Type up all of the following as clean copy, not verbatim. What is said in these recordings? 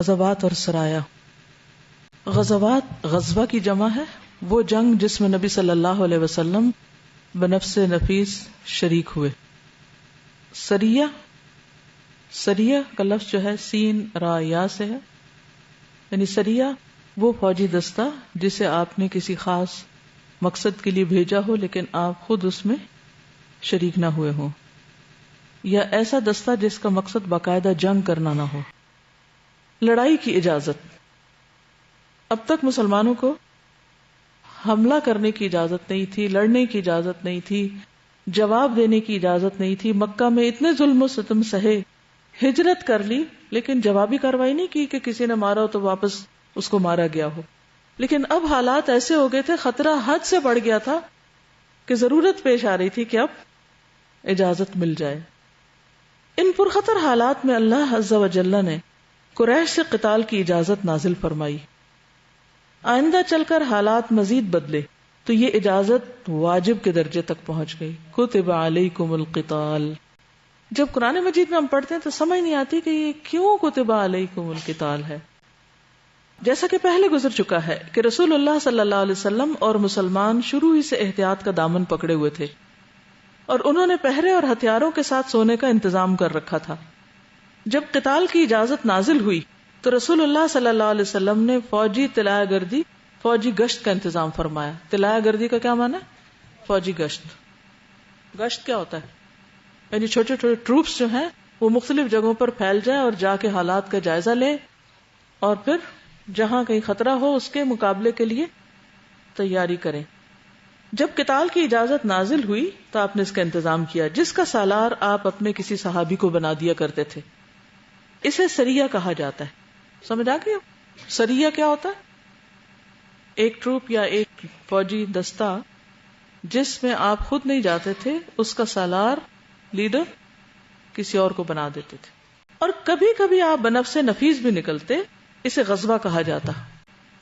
غزوات اور سرایا. غزوات غزوہ کی جمع ہے وہ جنگ جس میں نبی صلی اللہ علیہ وسلم بنفس نفیس شریک ہوئے. سریہ کا لفظ جو ہے سین را یا سے ہے، یعنی سریہ وہ فوجی دستہ جسے آپ نے کسی خاص مقصد کے لیے بھیجا ہو لیکن آپ خود اس میں شریک نہ ہوئے ہوں، یا ایسا دستہ جس کا مقصد باقاعدہ جنگ کرنا نہ ہو. لڑائی کی اجازت. اب تک مسلمانوں کو حملہ کرنے کی اجازت نہیں تھی، لڑنے کی اجازت نہیں تھی، جواب دینے کی اجازت نہیں تھی. مکہ میں اتنے ظلم و ستم سہے، ہجرت کر لی لیکن جوابی کارروائی نہیں کی کہ کسی نے مارا ہو تو واپس اس کو مارا گیا ہو. لیکن اب حالات ایسے ہو گئے تھے، خطرہ حد سے بڑھ گیا تھا کہ ضرورت پیش آ رہی تھی کہ اب اجازت مل جائے. ان پرخطر حالات میں اللہ عز و جل نے قریش سے قتال کی اجازت نازل فرمائی. آئندہ چل کر حالات مزید بدلے تو یہ اجازت واجب کے درجے تک پہنچ گئی. کتب علیکم القتال. جب قرآن مجید میں ہم پڑھتے ہیں تو سمجھ نہیں آتی کہ یہ کیوں کتب علیکم القتال ہے. جیسا کہ پہلے گزر چکا ہے کہ رسول اللہ صلی اللہ علیہ وسلم اور مسلمان شروع ہی سے احتیاط کا دامن پکڑے ہوئے تھے اور انہوں نے پہرے اور ہتھیاروں کے ساتھ سونے کا انتظام کر رکھا تھا. جب قتال کی اجازت نازل ہوئی تو رسول اللہ صلی اللہ علیہ وسلم نے فوجی طلائع گردی، فوجی گشت کا انتظام فرمایا. طلائع گردی کا کیا معنی ہے؟ فوجی گشت. گشت کیا ہوتا ہے؟ یعنی چھوٹے چھوٹے ٹروپس جو ہیں وہ مختلف جگہوں پر پھیل جائیں اور جا کے حالات کا جائزہ لیں اور پھر جہاں کہیں خطرہ ہو اس کے مقابلے کے لیے تیاری کریں. جب قتال کی اجازت نازل ہوئی تو آپ نے اس کا انتظام کیا، جس کا سالار آپ اپنے کسی صحابی کو بنا دیا کرتے تھے. اسے سریہ کہا جاتا ہے. سمجھ آ گئی؟ سریہ کیا ہوتا ہے؟ ایک ٹروپ یا ایک فوجی دستہ جس میں آپ خود نہیں جاتے تھے، اس کا سالار، لیڈر کسی اور کو بنا دیتے تھے. اور کبھی کبھی آپ بنفس نفیس بھی نکلتے، اسے غزوہ کہا جاتا.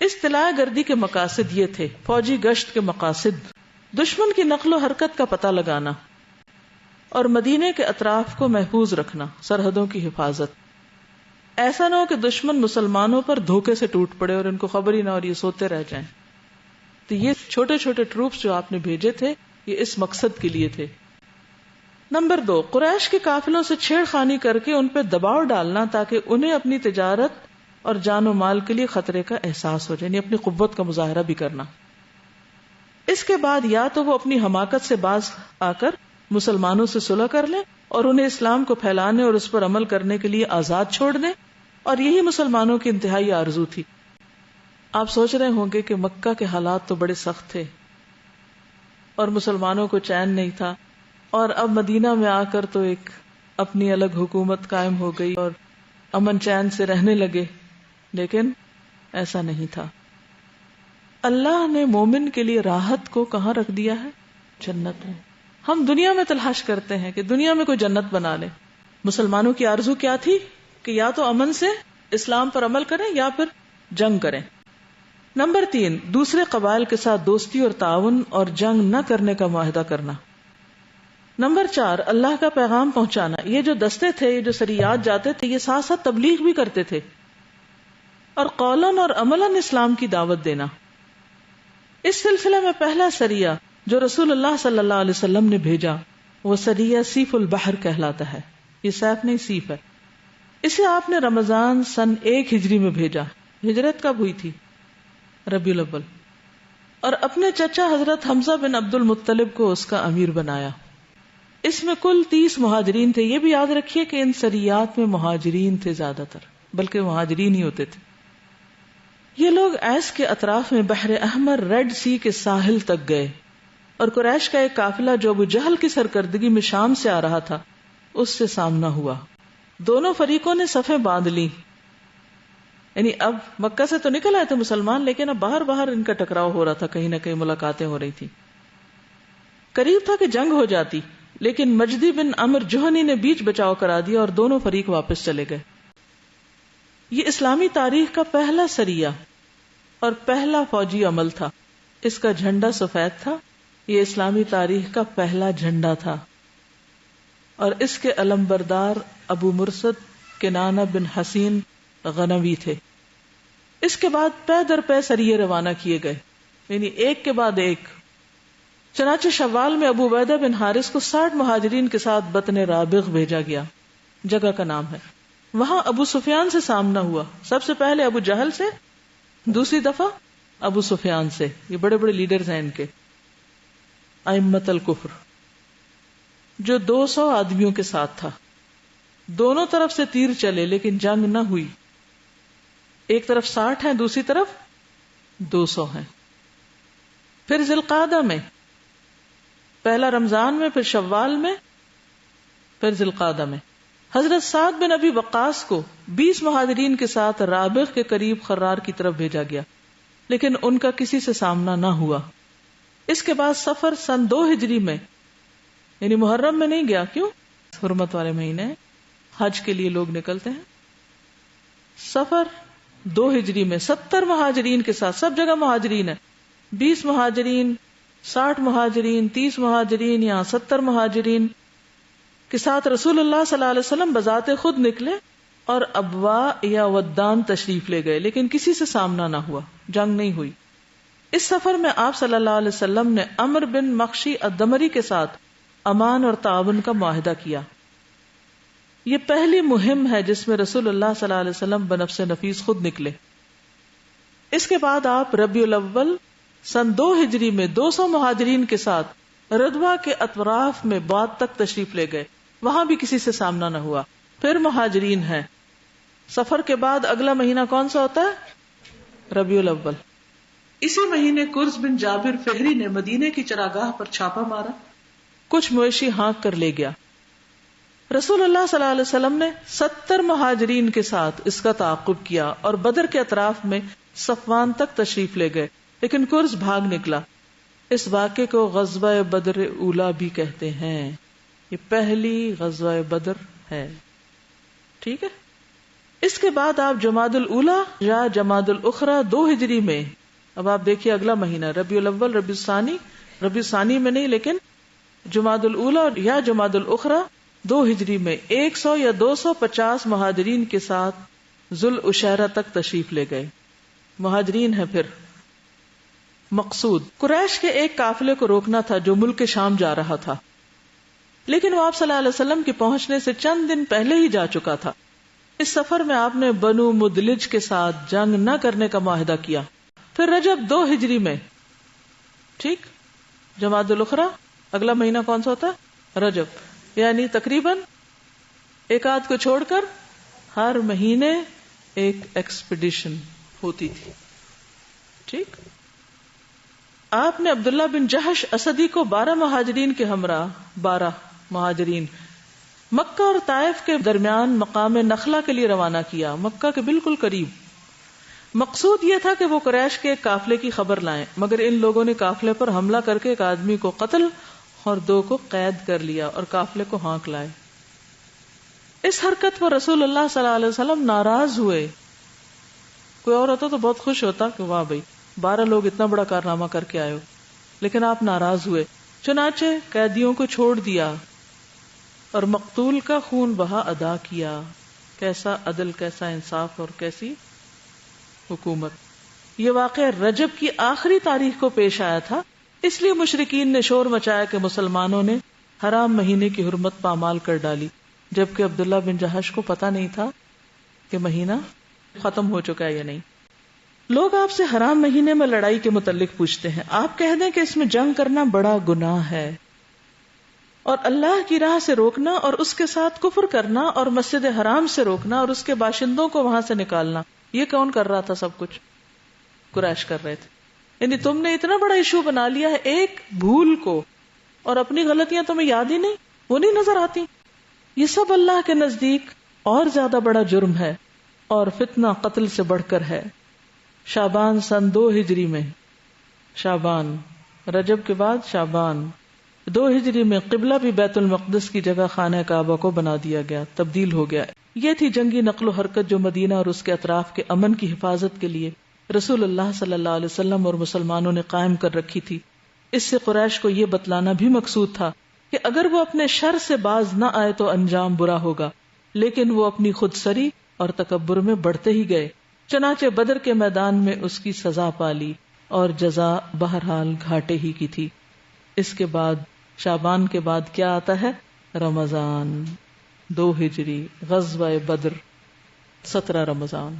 اس طلائع گردی کے مقاصد یہ تھے: فوجی گشت کے مقاصد دشمن کی نقل و حرکت کا پتہ لگانا اور مدینے کے اطراف کو محفوظ رکھنا، سرحدوں کی حفاظت. ایسا نہ ہو کہ دشمن مسلمانوں پر دھوکے سے ٹوٹ پڑے اور ان کو خبر ہی نہ اور یہ سوتے رہ جائیں. تو یہ چھوٹے چھوٹے ٹروپس جو آپ نے بھیجے تھے یہ اس مقصد کے لیے تھے. نمبر 2، قریش کے قافلوں سے چھیڑ خانی کر کے ان پہ دباؤ ڈالنا تاکہ انہیں اپنی تجارت اور جان و مال کے لیے خطرے کا احساس ہو جائے، یعنی اپنی قوت کا مظاہرہ بھی کرنا. اس کے بعد یا تو وہ اپنی حماقت سے باز آ کر مسلمانوں سے صلح کر لیں اور انہیں اسلام کو پھیلانے اور اس پر عمل کرنے کے لیے آزاد چھوڑ دیں، اور یہی مسلمانوں کی انتہائی آرزو تھی. آپ سوچ رہے ہوں گے کہ مکہ کے حالات تو بڑے سخت تھے اور مسلمانوں کو چین نہیں تھا، اور اب مدینہ میں آ کر تو ایک اپنی الگ حکومت قائم ہو گئی اور امن چین سے رہنے لگے. لیکن ایسا نہیں تھا. اللہ نے مومن کے لیے راحت کو کہاں رکھ دیا ہے؟ جنت میں. ہم دنیا میں تلاش کرتے ہیں کہ دنیا میں کوئی جنت بنا لے. مسلمانوں کی آرزو کیا تھی کہ یا تو امن سے اسلام پر عمل کریں یا پھر جنگ کریں. نمبر 3، دوسرے قبائل کے ساتھ دوستی اور تعاون اور جنگ نہ کرنے کا معاہدہ کرنا. نمبر 4، اللہ کا پیغام پہنچانا. یہ جو دستے تھے، یہ جو سریات جاتے تھے، یہ ساتھ ساتھ تبلیغ بھی کرتے تھے اور قولاً اور عملاً اسلام کی دعوت دینا. اس سلسلے میں پہلا سریہ جو رسول اللہ صلی اللہ علیہ وسلم نے بھیجا وہ سریہ سیف البحر کہلاتا ہے. یہ سیف نہیں، سیف ہے. اسے آپ نے رمضان سن 1 ہجری میں بھیجا. ہجرت کب ہوئی تھی؟ ربیع الاول. اور اپنے چچا حضرت حمزہ بن عبد المطلب کو اس کا امیر بنایا. اس میں کل 30 مہاجرین تھے. یہ بھی یاد رکھیے کہ ان سریات میں مہاجرین تھے زیادہ تر، بلکہ مہاجرین ہی ہوتے تھے. یہ لوگ ایس کے اطراف میں بحر احمر، ریڈ سی کے ساحل تک گئے اور قریش کا ایک قافلہ جو ابو جہل کی سرکردگی میں شام سے آ رہا تھا اس سے سامنا ہوا. دونوں فریقوں نے صفیں باندھ لی. یعنی اب مکہ سے تو نکل آئے تھے مسلمان، لیکن اب باہر ان کا ٹکراؤ ہو رہا تھا، کہیں نہ کہیں ملاقاتیں ہو رہی تھی. قریب تھا کہ جنگ ہو جاتی، لیکن مجدی بن عمر جوہنی نے بیچ بچاؤ کرا دیا اور دونوں فریق واپس چلے گئے. یہ اسلامی تاریخ کا پہلا سریہ اور پہلا فوجی عمل تھا. اس کا جھنڈا سفید تھا. یہ اسلامی تاریخ کا پہلا جھنڈا تھا اور اس کے علمبردار ابو مرصد کنانہ بن حسین غنوی تھے. اس کے بعد پے در پے سریے روانہ کیے گئے، یعنی ایک کے بعد ایک. چنانچہ شوال میں ابو عبیدہ بن حارث کو 60 مہاجرین کے ساتھ بطن رابغ بھیجا گیا، جگہ کا نام ہے. وہاں ابو سفیان سے سامنا ہوا، سب سے پہلے ابو جہل سے، دوسری دفعہ ابو سفیان سے. یہ بڑے بڑے لیڈرز ہیں ان کے، ائمۃ الکفر، جو 200 آدمیوں کے ساتھ تھا. دونوں طرف سے تیر چلے لیکن جنگ نہ ہوئی. ایک طرف 60 ہیں، دوسری طرف 200 ہیں. پھر ذی القعدہ میں، پہلا رمضان میں، پھر شوال میں، پھر ذی القعدہ میں حضرت سعد بن ابی وقاص کو 20 مہاجرین کے ساتھ رابغ کے قریب خرار کی طرف بھیجا گیا، لیکن ان کا کسی سے سامنا نہ ہوا. اس کے بعد سفر سن 2 ہجری میں، یعنی محرم میں نہیں گیا. کیوں؟ حرمت والے مہینے، حج کے لیے لوگ نکلتے ہیں. سفر 2 ہجری میں 70 مہاجرین کے ساتھ، سب جگہ مہاجرین ہے، 20 مہاجرین، 60 مہاجرین، 30 مہاجرین یا 70 مہاجرین کے ساتھ رسول اللہ صلی اللہ علیہ وسلم بذات خود نکلے اور ابوا یا ودان تشریف لے گئے، لیکن کسی سے سامنا نہ ہوا، جنگ نہیں ہوئی. اس سفر میں آپ صلی اللہ علیہ وسلم نے عمر بن مخشی الدمری کے ساتھ امان اور تعاون کا معاہدہ کیا. یہ پہلی مہم ہے جس میں رسول اللہ صلی اللہ علیہ وسلم بنفس نفیس خود نکلے. اس کے بعد آپ ربیع الاول سن 2 ہجری میں 200 مہاجرین کے ساتھ ردوا کے اطراف میں بعد تک تشریف لے گئے، وہاں بھی کسی سے سامنا نہ ہوا. پھر مہاجرین ہیں. سفر کے بعد اگلا مہینہ کون سا ہوتا ہے؟ ربیع الاول. اسی مہینے کرز بن جابر فہری نے مدینے کی چراگاہ پر چھاپا مارا، کچھ مویشی ہانک کر لے گیا. رسول اللہ صلی اللہ علیہ وسلم نے 70 مہاجرین کے ساتھ اس کا تعاقب کیا اور بدر کے اطراف میں صفوان تک تشریف لے گئے، لیکن کرز بھاگ نکلا. اس واقعے کو غزوہ بدر اولا بھی کہتے ہیں. یہ پہلی غزوہ بدر ہے. ٹھیک ہے. اس کے بعد آپ جمادی الاولی یا جمادی الاخری 2 ہجری میں، اب آپ دیکھیے اگلا مہینہ ربیع الاول، ربیع الثانی، ربیع الثانی میں نہیں لیکن جمادی الاولی یا جمادی الاخری 2 ہجری میں 100 یا 250 مہاجرین کے ساتھ ذوالعشیرہ تک تشریف لے گئے. مہاجرین ہیں. پھر مقصود قریش کے ایک قافلے کو روکنا تھا جو ملک شام جا رہا تھا، لیکن وہ آپ صلی اللہ علیہ وسلم کے پہنچنے سے چند دن پہلے ہی جا چکا تھا. اس سفر میں آپ نے بنو مدلج کے ساتھ جنگ نہ کرنے کا معاہدہ کیا. پھر رجب 2 ہجری میں، ٹھیک، جمادی الاخری اگلا مہینہ کون سا ہوتا ہے؟ رجب. یعنی تقریباً ایک آدھ کو چھوڑ کر ہر مہینے ایک ایکسپیڈیشن ہوتی تھی. ٹھیک. آپ نے عبداللہ بن جہش اسدی کو 12 مہاجرین کے ہمراہ 12 مہاجرین مکہ اور طائف کے درمیان مقام نخلا کے لیے روانہ کیا، مکہ کے بالکل قریب. مقصود یہ تھا کہ وہ قریش کے ایک قافلے کی خبر لائیں، مگر ان لوگوں نے قافلے پر حملہ کر کے ایک آدمی کو قتل اور 2 کو قید کر لیا اور قافلے کو ہانک لائے. اس حرکت پر رسول اللہ صلی اللہ علیہ وسلم ناراض ہوئے. کوئی اور ہوتا تو بہت خوش ہوتا کہ واہ بھائی 12 لوگ اتنا بڑا کارنامہ کر کے آئے ہو، لیکن آپ ناراض ہوئے. چنانچہ قیدیوں کو چھوڑ دیا اور مقتول کا خون بہا ادا کیا. کیسا عدل، کیسا انصاف اور کیسی حکومت. یہ واقعہ رجب کی آخری تاریخ کو پیش آیا تھا، اس لیے مشرکین نے شور مچایا کہ مسلمانوں نے حرام مہینے کی حرمت پامال کر ڈالی، جبکہ عبداللہ بن جہش کو پتا نہیں تھا کہ مہینہ ختم ہو چکا ہے یا نہیں. لوگ آپ سے حرام مہینے میں لڑائی کے متعلق پوچھتے ہیں، آپ کہہ دیں کہ اس میں جنگ کرنا بڑا گناہ ہے، اور اللہ کی راہ سے روکنا اور اس کے ساتھ کفر کرنا اور مسجد حرام سے روکنا اور اس کے باشندوں کو وہاں سے نکالنا، یہ کون کر رہا تھا؟ سب کچھ قریش کر رہے تھے. یعنی تم نے اتنا بڑا ایشو بنا لیا ہے ایک بھول کو، اور اپنی غلطیاں تمہیں یاد ہی نہیں، وہ نہیں نظر آتی. یہ سب اللہ کے نزدیک اور زیادہ بڑا جرم ہے اور فتنہ قتل سے بڑھ کر ہے. شعبان سن 2 ہجری میں، شعبان رجب کے بعد شعبان 2 ہجری میں قبلہ بھی بیت المقدس کی جگہ خانہ کعبہ کو بنا دیا گیا، تبدیل ہو گیا. یہ تھی جنگی نقل و حرکت جو مدینہ اور اس کے اطراف کے امن کی حفاظت کے لیے رسول اللہ صلی اللہ علیہ وسلم اور مسلمانوں نے قائم کر رکھی تھی. اس سے قریش کو یہ بتلانا بھی مقصود تھا کہ اگر وہ اپنے شر سے باز نہ آئے تو انجام برا ہوگا، لیکن وہ اپنی خود سری اور تکبر میں بڑھتے ہی گئے. چنانچہ بدر کے میدان میں اس کی سزا پالی اور جزا بہرحال گھاٹے ہی کی تھی. اس کے بعد شعبان کے بعد کیا آتا ہے؟ رمضان. 2 ہجری غزوہ بدر 17 رمضان.